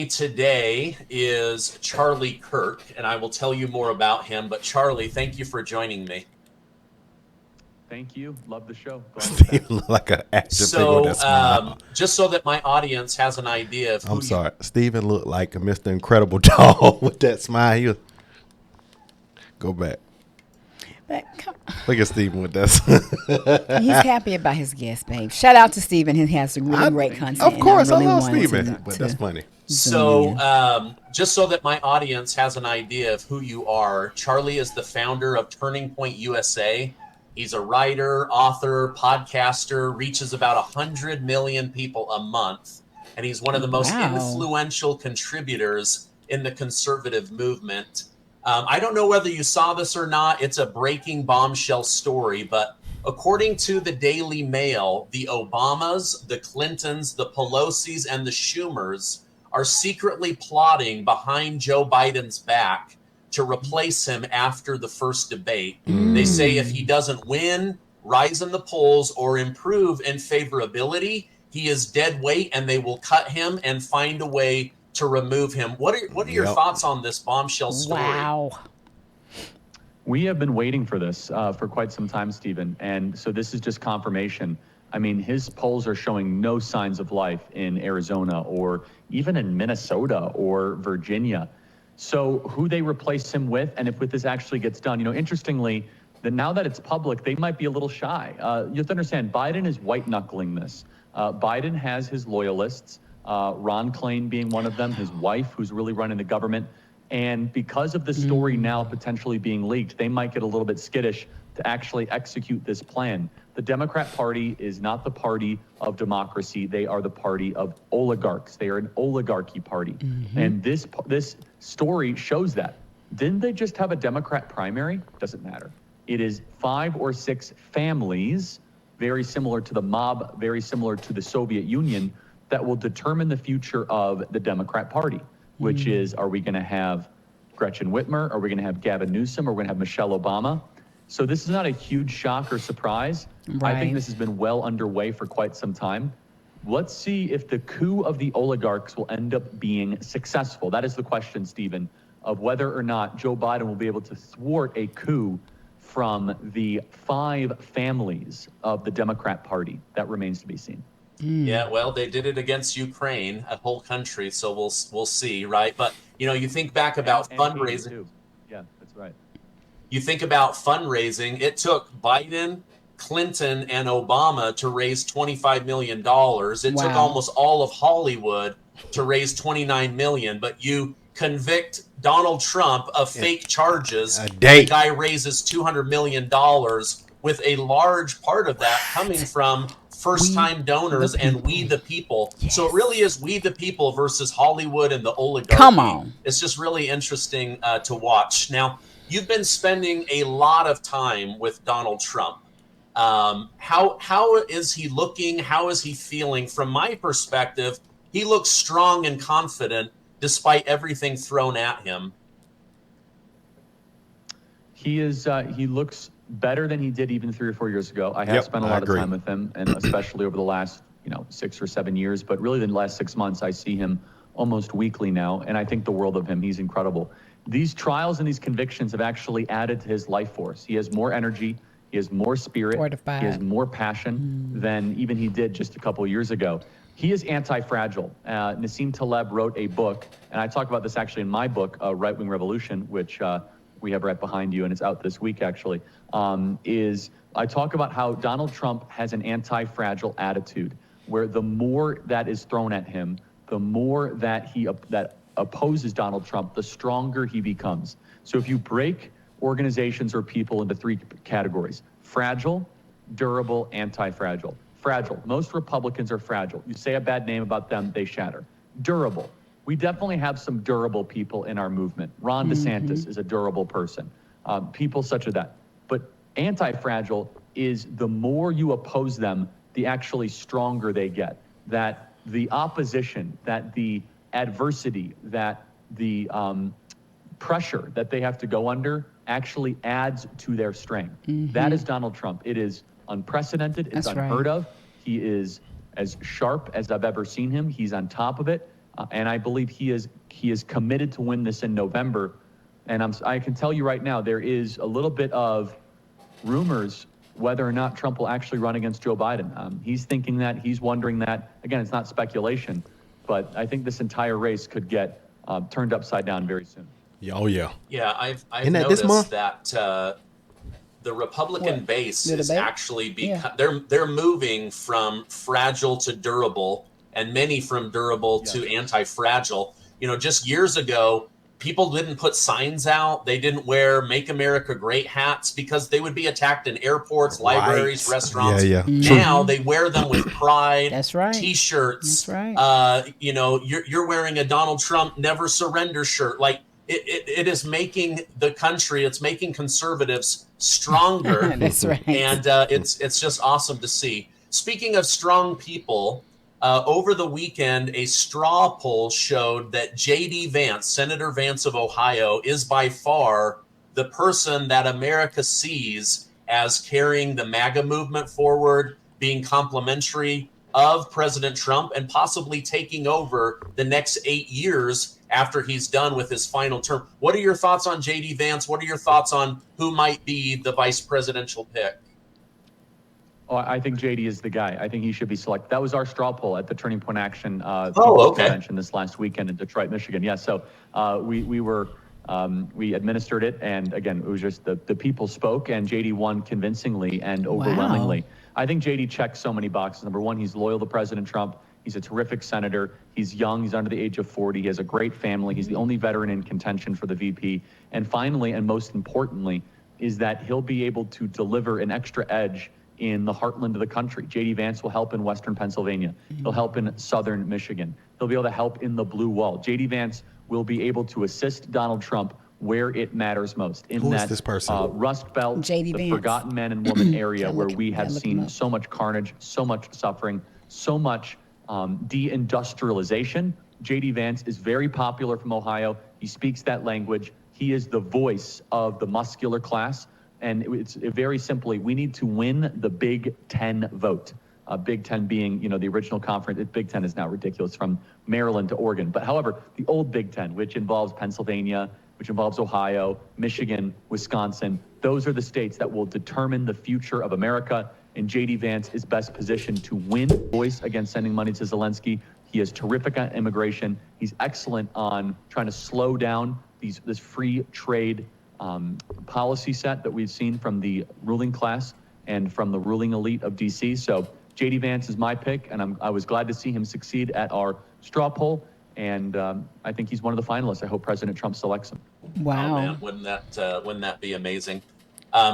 Today is Charlie Kirk, and I will tell you more about him. But Charlie, thank you for joining me. Thank you. Love the show. Steve look like an action figure with that smile. Just so that my audience has an idea of who I'm sorry. Steven looked like a Mr. Incredible dog with that smile. Go back. Look at Steven with that. He's happy about his guest, babe. Shout out to Steven. He has some really great content. Of course, I love Steven, but that's funny. So, just so that my audience has an idea of who you are, Charlie is the founder of Turning Point USA. He's a writer, author, podcaster, reaches about 100 million people a month, and he's one of the most influential contributors in the conservative movement. I don't know whether you saw this or not. It's a breaking bombshell story, but according to the Daily Mail, the Obamas, the Clintons, the Pelosi's, and the Schumers are secretly plotting behind Joe Biden's back to replace him after the first debate. They say if he doesn't win, rise in the polls, or improve in favorability, he is dead weight, and they will cut him and find a way to remove him. What are your thoughts on this bombshell story? Wow. We have been waiting for this for quite some time, Stephen. And so this is just confirmation. I mean, his polls are showing no signs of life in Arizona or even in Minnesota or Virginia. So who they replace him with, and if this actually gets done, interestingly, that now that it's public, they might be a little shy. You have to understand, Biden is white knuckling this. Biden has his loyalists, Ron Klain being one of them, his wife, who's really running the government. And because of the story now potentially being leaked, they might get a little bit skittish to actually execute this plan. The Democrat Party is not the party of democracy. They are the party of oligarchs. They are an oligarchy party. And this story shows that. Didn't they just have a Democrat primary? Doesn't matter. It is 5 or 6 families, very similar to the mob, very similar to the Soviet Union, that will determine the future of the Democrat Party, which is, are we going to have Gretchen Whitmer? Are we going to have Gavin Newsom? Are we going to have Michelle Obama? So this is not a huge shock or surprise. Right. I think this has been well underway for quite some time. Let's see if the coup of the oligarchs will end up being successful. That is the question, Stephen, of whether or not Joe Biden will be able to thwart a coup from the 5 families of the Democrat Party. That remains to be seen. Yeah, well, they did it against Ukraine, a whole country, so we'll see, right? But, you think back about fundraising. Yeah, that's right. You think about fundraising. It took Biden, Clinton, and Obama to raise $25 million. It took almost all of Hollywood to raise $29 million. But you convict Donald Trump of fake charges. The guy raises $200 million with a large part of that coming from first-time donors and we the people. Yes. So it really is we the people versus Hollywood and the oligarchy. Come on. It's just really interesting to watch. Now, you've been spending a lot of time with Donald Trump. How is he looking? How is he feeling? From my perspective, he looks strong and confident despite everything thrown at him. He looks better than he did even 3 or 4 years ago. I have spent a lot of time with him, and especially over the last 6 or 7 years, but really the last 6 months, I see him almost weekly now, and I think the world of him. He's incredible. These trials and these convictions have actually added to his life force. He has more energy, he has more spirit, he has more passion than even he did just a couple of years ago. He is anti-fragile. Nassim Taleb wrote a book, and I talk about this actually in my book, Right Wing Revolution, which we have right behind you, and it's out this week actually, I talk about how Donald Trump has an anti-fragile attitude, where the more that is thrown at him, the more that he opposes Donald Trump, the stronger he becomes. So if you break organizations or people into 3 categories: fragile, durable, anti-fragile. Fragile. Most Republicans are fragile. You say a bad name about them, they shatter. Durable. We definitely have some durable people in our movement. Ron DeSantis is a durable person. People such as that. But anti-fragile is the more you oppose them, the actually stronger they get. That the opposition, that the adversity, that the pressure that they have to go under actually adds to their strength. That is Donald Trump. It is unprecedented. It's unheard of. He is as sharp as I've ever seen him. He's on top of it. And I believe he is committed to win this in November. And I can tell you right now, there is a little bit of rumors whether or not Trump will actually run against Joe Biden. He's thinking that, he's wondering that. Again, it's not speculation, but I think this entire race could get turned upside down very soon. Oh, yeah. Yeah, I've noticed that the Republican base is actually they're moving from fragile to durable, and many from durable to anti-fragile. You know, just years ago, people didn't put signs out. They didn't wear "Make America Great" hats because they would be attacked in airports, libraries, restaurants. Now they wear them with pride. That's right. T-shirts. That's right. You know, you're wearing a Donald Trump "Never Surrender" shirt. Like it is making the country. It's making conservatives stronger. That's right. And it's just awesome to see. Speaking of strong people. Over the weekend, a straw poll showed that J.D. Vance, Senator Vance of Ohio, is by far the person that America sees as carrying the MAGA movement forward, being complimentary of President Trump, and possibly taking over the next 8 years after he's done with his final term. What are your thoughts on J.D. Vance? What are your thoughts on who might be the vice presidential pick? Oh, I think JD is the guy. I think he should be selected. That was our straw poll at the Turning Point Action convention this last weekend in Detroit, Michigan. Yeah, so we administered it, and again, it was just the people spoke, and JD won convincingly and overwhelmingly. Wow. I think JD checks so many boxes. Number one, he's loyal to President Trump. He's a terrific senator. He's young. He's under the age of 40. He has a great family. He's the only veteran in contention for the VP. And finally, and most importantly, is that he'll be able to deliver an extra edge in the heartland of the country. J.D. Vance will help in Western Pennsylvania. He'll help in Southern Michigan. He'll be able to help in the Blue Wall. J.D. Vance will be able to assist Donald Trump where it matters most. In Who that is this person? Rust Belt, J.D. the Vance. forgotten men and women area where we have seen so much carnage, so much suffering, so much deindustrialization. J.D. Vance is very popular from Ohio. He speaks that language. He is the voice of the muscular class. And it's very simply, we need to win the Big Ten vote. Big Ten being, you know, the original conference. Big Ten is now ridiculous, from Maryland to Oregon. But however, the old Big Ten, which involves Pennsylvania, which involves Ohio, Michigan, Wisconsin, those are the states that will determine the future of America. And J.D. Vance is best positioned to win voice against sending money to Zelensky. He is terrific on immigration. He's excellent on trying to slow down this free trade policy set that we've seen from the ruling class and from the ruling elite of DC. So J.D. Vance is my pick, and I was glad to see him succeed at our straw poll. And I think he's one of the finalists. I hope President Trump selects him. Wow. Oh, man, wouldn't that be amazing?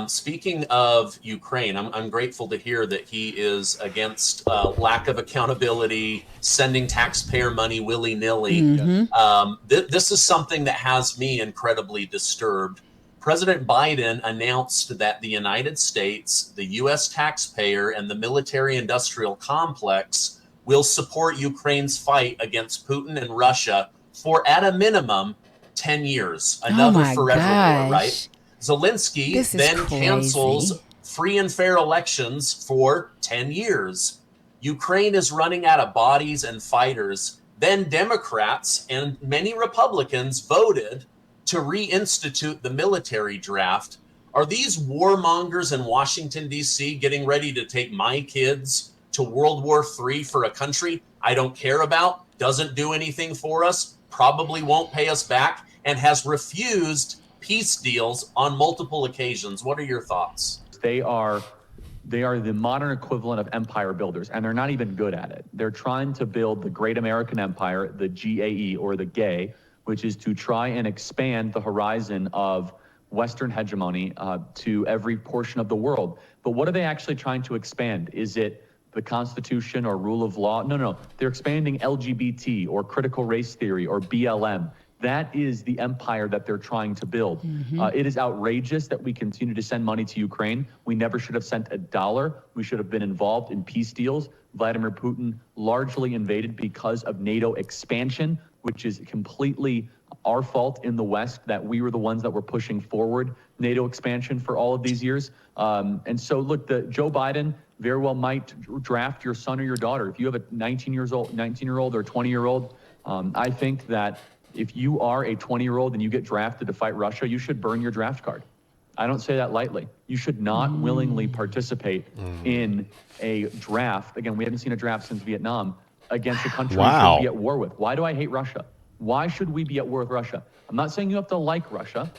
Speaking of Ukraine, I'm grateful to hear that he is against lack of accountability, sending taxpayer money willy-nilly. Mm-hmm. This is something that has me incredibly disturbed. President Biden announced that the United States, the U.S. taxpayer, and the military-industrial complex will support Ukraine's fight against Putin and Russia for, at a minimum, 10 years. Another forever war, right? Zelensky then cancels free and fair elections for 10 years. Ukraine is running out of bodies and fighters. Then Democrats and many Republicans voted to reinstitute the military draft. Are these warmongers in Washington, D.C. getting ready to take my kids to World War III for a country I don't care about, doesn't do anything for us, probably won't pay us back, and has refused peace deals on multiple occasions? What are your thoughts? They are the modern equivalent of empire builders, and they're not even good at it. They're trying to build the great American empire, the GAE, or the GAY, which is to try and expand the horizon of Western hegemony to every portion of the world. But what are they actually trying to expand? Is it the Constitution or rule of law? No. They're expanding LGBT or critical race theory or BLM. That is the empire that they're trying to build. Mm-hmm. It is outrageous that we continue to send money to Ukraine. We never should have sent $1. We should have been involved in peace deals. Vladimir Putin largely invaded because of NATO expansion, which is completely our fault in the West, that we were the ones that were pushing forward NATO expansion for all of these years. And so, look, Joe Biden very well might draft your son or your daughter. If you have a 19-year-old or 20-year-old, I think that if you are a 20-year-old and you get drafted to fight Russia, you should burn your draft card. I don't say that lightly. You should not willingly participate in a draft. Again, we haven't seen a draft since Vietnam against a country you should be at war with. Why do I hate Russia? Why should we be at war with Russia? I'm not saying you have to like Russia,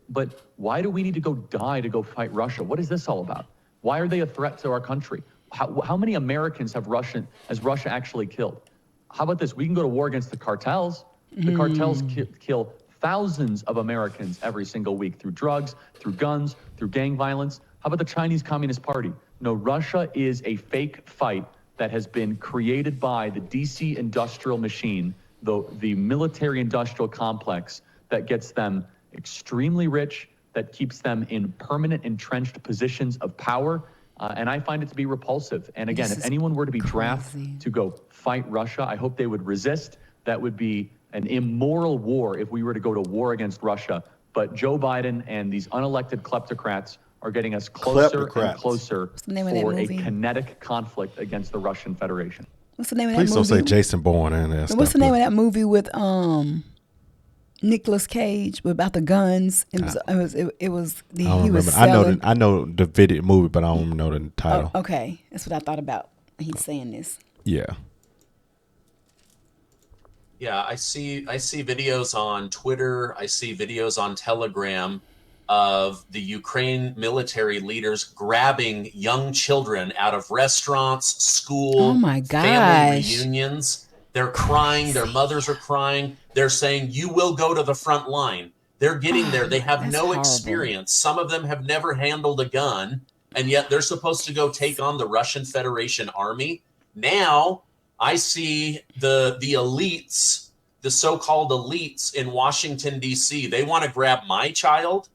but why do we need to go die to go fight Russia? What is this all about? Why are they a threat to our country? How many Americans has Russia actually killed? How about this? We can go to war against the cartels. The cartels kill thousands of Americans every single week through drugs, through guns, through gang violence. How about the Chinese Communist Party? No, Russia is a fake fight that has been created by the DC industrial machine, the military industrial complex that gets them extremely rich, that keeps them in permanent entrenched positions of power. And I find it to be repulsive. And again, if anyone were to be drafted to go fight Russia, I hope they would resist. That would be an immoral war if we were to go to war against Russia. But Joe Biden and these unelected kleptocrats are getting us closer and closer for a kinetic conflict against the Russian Federation. What's the name of that movie? Please don't say Jason Bourne in there. What's the name of that movie with Nicolas Cage about the guns? He was selling. I know the video movie, but I don't know the title. Oh, okay, that's what I thought about. He's saying this. Yeah. Yeah, I see videos on Twitter. I see videos on Telegram of the Ukraine military leaders grabbing young children out of restaurants, school, family reunions. They're crying. Their mothers are crying. They're saying, you will go to the front line. They're getting there. They have no experience. Some of them have never handled a gun, and yet they're supposed to go take on the Russian Federation army. Now I see the elites, the so-called elites in Washington, D.C., they want to grab my child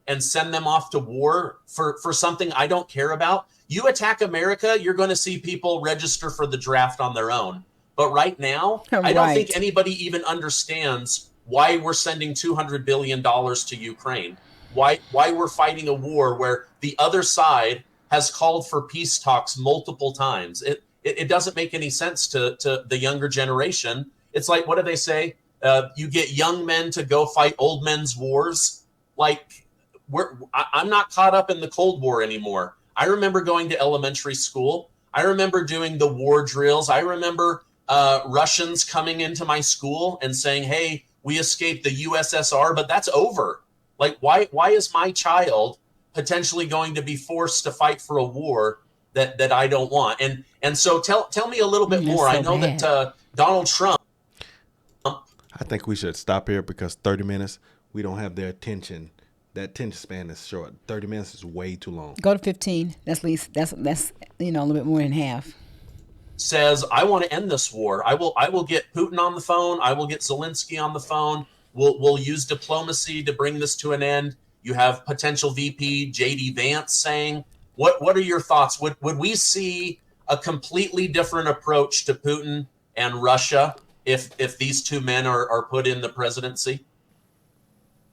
and send them off to war for something I don't care about. You attack America, you're going to see people register for the draft on their own. But right now, I don't think anybody even understands why we're sending $200 billion to Ukraine, why we're fighting a war where the other side has called for peace talks multiple times. It doesn't make any sense to the younger generation. It's like, what do they say? You get young men to go fight old men's wars. Like, I'm not caught up in the Cold War anymore. I remember going to elementary school. I remember doing the war drills. I remember Russians coming into my school and saying, hey, we escaped the USSR, but that's over. Like, why is my child potentially going to be forced to fight for a war that I don't want? And so tell me a little bit more. I know that Donald Trump. I think we should stop here because 30 minutes, we don't have their attention. That attention span is short. 30 minutes is way too long. Go to 15. That's a little bit more than half. Says, I want to end this war. I will get Putin on the phone. I will get Zelensky on the phone. We'll use diplomacy to bring this to an end. You have potential VP J.D. Vance saying, what are your thoughts? Would we see a completely different approach to Putin and Russia if these two men are put in the presidency?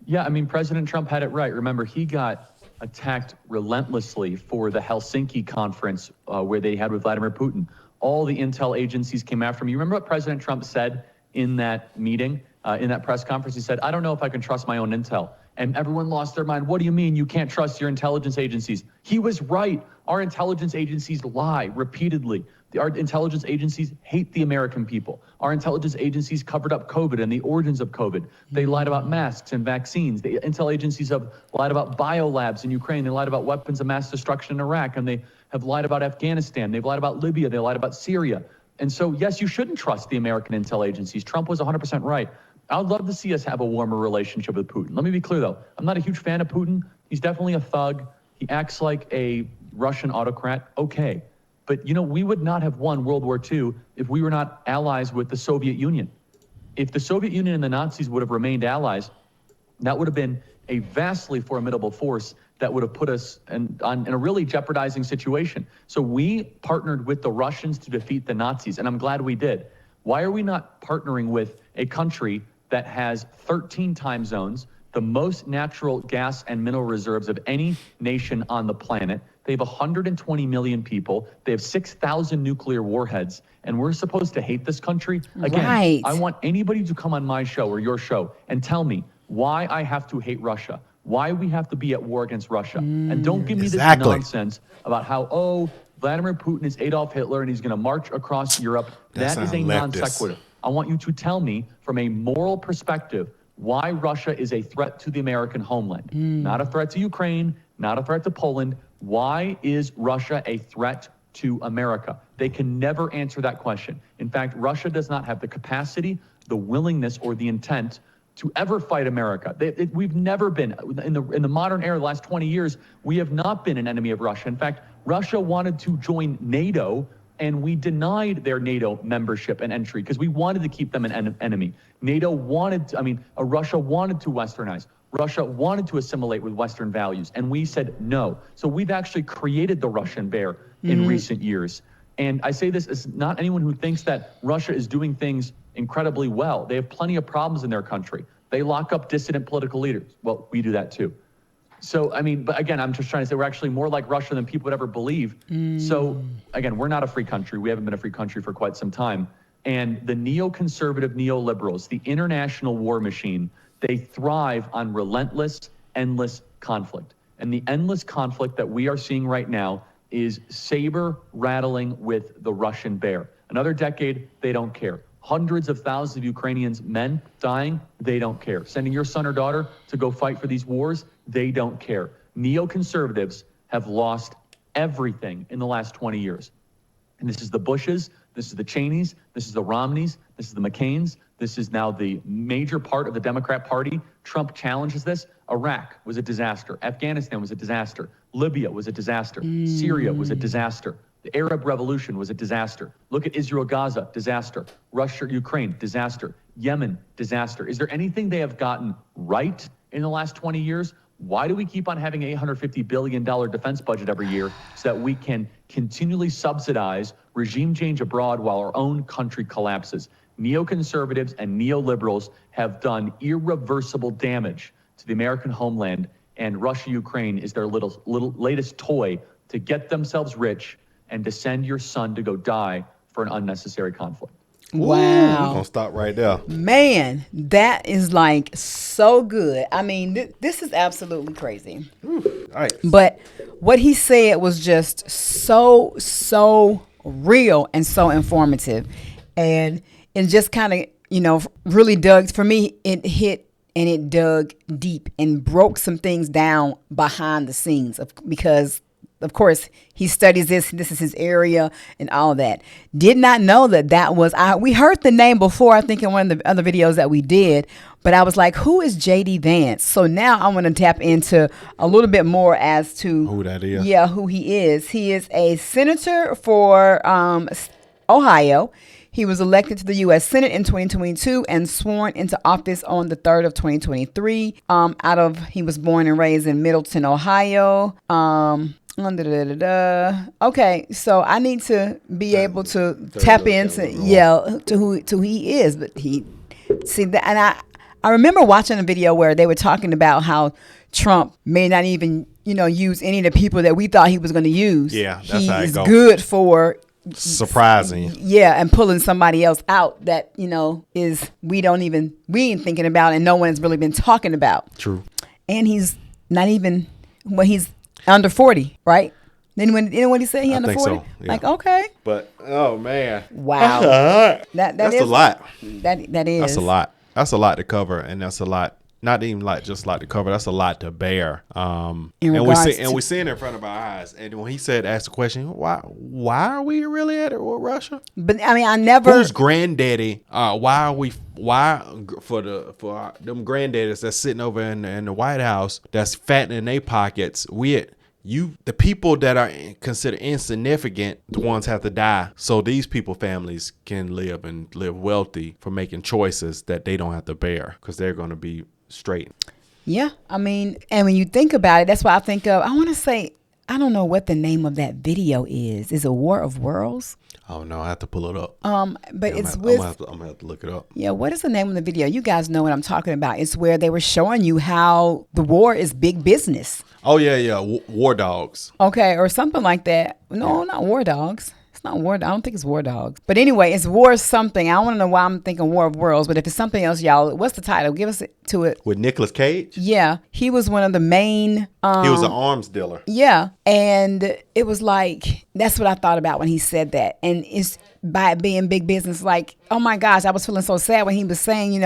Yeah, I mean, President Trump had it right. Remember, he got attacked relentlessly for the Helsinki conference where they had with Vladimir Putin. All the intel agencies came after him. You remember what President Trump said in that meeting, in that press conference? He said, I don't know if I can trust my own intel. And everyone lost their mind. What do you mean you can't trust your intelligence agencies? He was right. Our intelligence agencies lie repeatedly. Our intelligence agencies hate the American people. Our intelligence agencies covered up COVID and the origins of COVID. They lied about masks and vaccines. The intel agencies have lied about biolabs in Ukraine. They lied about weapons of mass destruction in Iraq. And they have lied about Afghanistan. They've lied about Libya. They lied about Syria. And so, yes, you shouldn't trust the American intel agencies. Trump was 100% right. I would love to see us have a warmer relationship with Putin. Let me be clear, though. I'm not a huge fan of Putin. He's definitely a thug. He acts like a Russian autocrat. Okay. But, you know, we would not have won World War II if we were not allies with the Soviet Union. If the Soviet Union and the Nazis would have remained allies, that would have been a vastly formidable force that would have put us in a really jeopardizing situation. So we partnered with the Russians to defeat the Nazis, and I'm glad we did. Why are we not partnering with a country that has 13 time zones, the most natural gas and mineral reserves of any nation on the planet. They have 120 million people. They have 6,000 nuclear warheads. And we're supposed to hate this country? Again, Right. I want anybody to come on my show or your show and tell me why I have to hate Russia, why we have to be at war against Russia. And don't give me this nonsense about how, Vladimir Putin is Adolf Hitler and he's going to march across Europe. That is a non sequitur. I want you to tell me from a moral perspective why Russia is a threat to the American homeland. Not a threat to Ukraine, not a threat to Poland. Why is Russia a threat to America? They can never answer that question. In fact, Russia does not have the capacity, the willingness, or the intent to ever fight America. We've never been, in the modern era, the last 20 years, we have not been an enemy of Russia. In fact, Russia wanted to join NATO, and we denied their NATO membership and entry because we wanted to keep them an enemy. NATO wanted to, Russia wanted to westernize. Russia wanted to assimilate with Western values, and we said no. So we've actually created the Russian bear in recent years. And I say this as not anyone who thinks that Russia is doing things incredibly well. They have plenty of problems in their country. They lock up dissident political leaders. Well, we do that too. So, but again, I'm just trying to say we're actually more like Russia than people would ever believe. So, again, we're not a free country. We haven't been a free country for quite some time. And the neoconservative neoliberals, the international war machine, they thrive on relentless, endless conflict. And the endless conflict that we are seeing right now is saber rattling with the Russian bear. Another decade, they don't care. Hundreds of thousands of Ukrainians, men dying, they don't care. Sending your son or daughter to go fight for these wars, they don't care. Neoconservatives have lost everything in the last 20 years. And this is the Bushes, this is the Cheneys, this is the Romneys, this is the McCains, this is now the major part of the Democrat Party. Trump challenges this. Iraq was a disaster. Afghanistan was a disaster. Libya was a disaster. Syria was a disaster. The Arab Revolution was a disaster. Look at Israel, Gaza, disaster. Russia, Ukraine, disaster. Yemen, disaster. Is there anything they have gotten right in the last 20 years? Why do we keep on having an $850 billion defense budget every year so that we can continually subsidize regime change abroad while our own country collapses? Neoconservatives and neoliberals have done irreversible damage to the American homeland, and Russia, Ukraine is their little latest toy to get themselves rich and to send your son to go die for an unnecessary conflict. Wow. We're going to stop right there. Man, that is like so good. This is absolutely crazy. All right. But what he said was just so real and so informative. And it just kind of, really dug, for me, it hit and it dug deep and broke some things down behind the scenes because of course, he studies this. This is his area and all that. Did not know that was, we heard the name before, I think in one of the other videos that we did, but I was like, who is J.D. Vance? So now I want to tap into a little bit more as to who that is. Yeah, who he is. He is a senator for Ohio. He was elected to the U.S. Senate in 2022 and sworn into office on the 3rd of 2023. He was born and raised in Middleton, Ohio. Okay, so I need to be able to tap into to who he is, but and I remember watching a video where they were talking about how Trump may not even use any of the people that we thought he was going to use. Yeah, that's how it goes. Good for surprising. Yeah, and pulling somebody else out that is we ain't thinking about and no one's really been talking about. True. And he's not even he's under 40, right? Then when what he said, he under 40. So, yeah. Like, okay. But oh man, wow, that's a lot. That is. That's a lot. That's a lot to cover, and that's a lot. Not even just a lot to cover. That's a lot to bear. And we see it in front of our eyes. And when he said, "Ask the question, why are we really at it with Russia?" But I never. Who's granddaddy? Why for them granddaddies that's sitting over in the White House that's fattening their pockets? The people that are considered insignificant, the ones have to die so these people families can live wealthy for making choices that they don't have to bear because they're going to be straight. Yeah, and when you think about it, that's why I think of, I want to say I don't know what the name of that video is. Is it War of Worlds? Oh no, I have to pull it up. But Yeah, it's I'm with. gonna have to look it up. Yeah, what is the name of the video? You guys know what I'm talking about. It's where they were showing you how the war is big business. Oh yeah. War Dogs. Okay, or something like that. No, not War Dogs. It's not War. I don't think it's War Dogs. But anyway, it's War something. I want to know why I'm thinking War of Worlds. But if it's something else, y'all, what's the title? Give us to it. With Nicolas Cage. Yeah, he was one of the main. He was an arms dealer. Yeah, and it was like that's what I thought about when he said that, and it's by it being big business. Like, oh my gosh, I was feeling so sad when he was saying,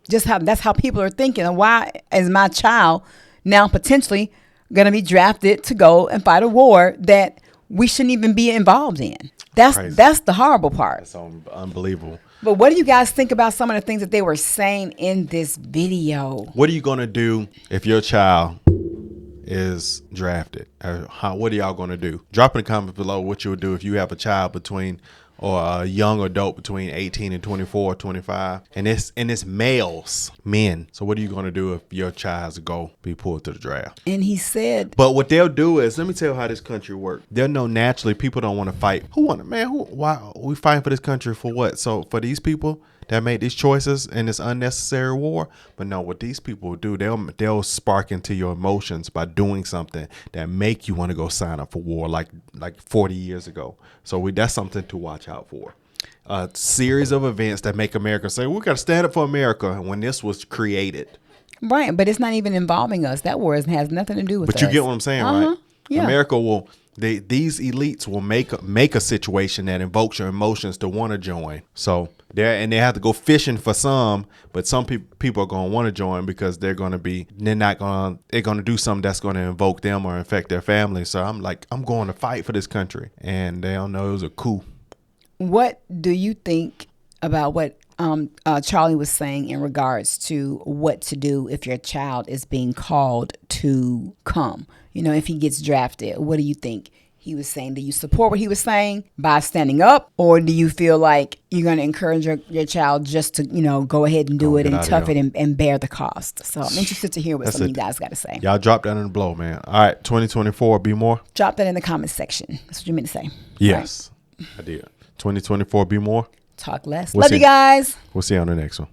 just how that's how people are thinking, and why is my child now potentially going to be drafted to go and fight a war that we shouldn't even be involved in? That's the horrible part. That's unbelievable. But what do you guys think about some of the things that they were saying in this video? What are you gonna do if your child is drafted? What are y'all gonna do? Drop in the comments below what you would do if you have a child or a young adult between 18 and 24, 25, and it's males, men. So what are you gonna do if your child's go be pulled to the draft? And he said, but what they'll do is, let me tell you how this country works. They'll know naturally people don't want to fight. Why we fighting for this country for what? So for these people that made these choices in this unnecessary war. But no, what these people do, they'll spark into your emotions by doing something that make you want to go sign up for war, like 40 years ago. So that's something to watch out for. A series of events that make America say, we got to stand up for America, when this was created. Right, but it's not even involving us. That war has nothing to do with us. But you get what I'm saying, right? Yeah. America will, these elites will make a situation that invokes your emotions to want to join. So they have to go fishing for some, but some people are going to want to join because they're going to do something that's going to invoke them or infect their family. So I'm going to fight for this country, and they don't know it was a coup. What do you think about what Charlie was saying in regards to what to do if your child is being called to come? If he gets drafted, what do you think he was saying? Do you support what he was saying by standing up, or do you feel like you're going to encourage your child just to, go ahead and do it and tough it and bear the cost? So I'm interested to hear what some of you guys got to say. Y'all drop that in the blow, man. All right, 2024, be more. Drop that in the comment section. That's what you meant to say. Yes, right. I did. 2024, be more. Talk less. Love you guys. We'll see you on the next one.